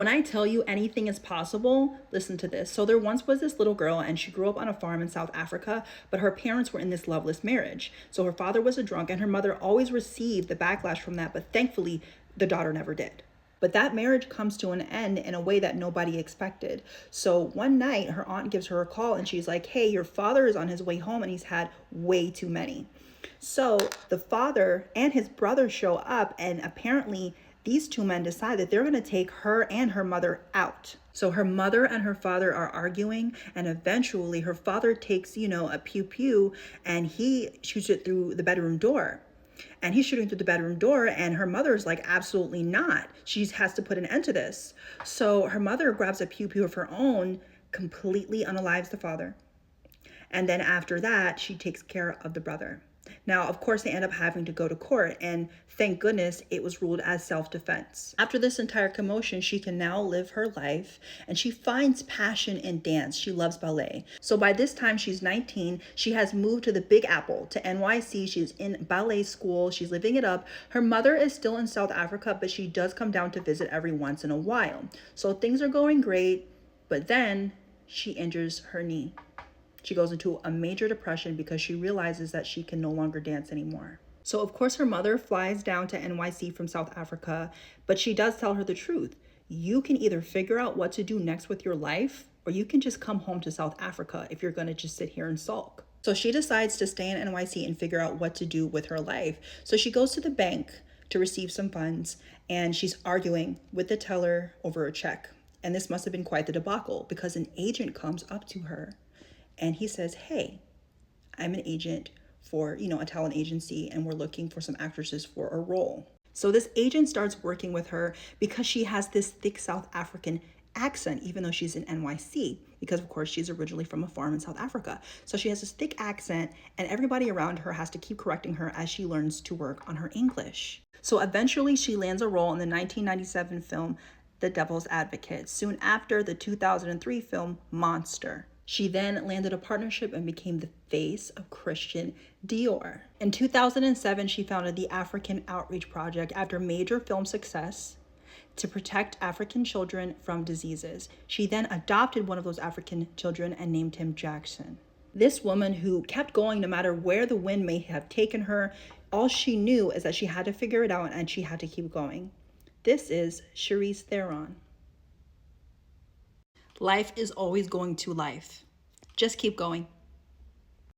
When I tell you anything is possible, listen to this. So there once was this little girl and she grew up on a farm in South Africa, but her parents were in this loveless marriage. So her father was a drunk and her mother always received the backlash from that, but thankfully the daughter never did. But that marriage comes to an end in a way that nobody expected. So one night her aunt gives her a call and she's like, "Hey, your father is on his way home and he's had way too many." So the father and his brother show up, and apparently these two men decide that they're going to take her and her mother out. So her mother and her father are arguing, and eventually her father takes, a pew pew and he shoots it through the bedroom door. And he's shooting through the bedroom door, and her mother's like, absolutely not. She has to put an end to this. So her mother grabs a pew pew of her own, completely unalives the father. And then after that, she takes care of the brother. Now, of course, they end up having to go to court, and thank goodness it was ruled as self-defense. After this entire commotion, she can now live her life, and she finds passion in dance. She loves ballet. So by this time, she's 19. She has moved to the Big Apple, to NYC. She's in ballet school. She's living it up. Her mother is still in South Africa, but she does come down to visit every once in a while. So things are going great, but then she injures her knee. She goes into a major depression because she realizes that she can no longer dance anymore. So of course her mother flies down to NYC from South Africa, but she does tell her the truth. You can either figure out what to do next with your life, or you can just come home to South Africa if you're gonna just sit here and sulk. So she decides to stay in NYC and figure out what to do with her life. So she goes to the bank to receive some funds, and she's arguing with the teller over a check. And this must have been quite the debacle, because an agent comes up to her and he says, "Hey, I'm an agent for, a talent agency, and we're looking for some actresses for a role." So this agent starts working with her because she has this thick South African accent, even though she's in NYC, because of course she's originally from a farm in South Africa. So she has this thick accent, and everybody around her has to keep correcting her as she learns to work on her English. So eventually she lands a role in the 1997 film, The Devil's Advocate, soon after the 2003 film, Monster. She then landed a partnership and became the face of Christian Dior. In 2007, she founded the African Outreach Project after major film success to protect African children from diseases. She then adopted one of those African children and named him Jackson. This woman, who kept going no matter where the wind may have taken her, all she knew is that she had to figure it out and she had to keep going. This is Charlize Theron. Life is always going to life. Just keep going.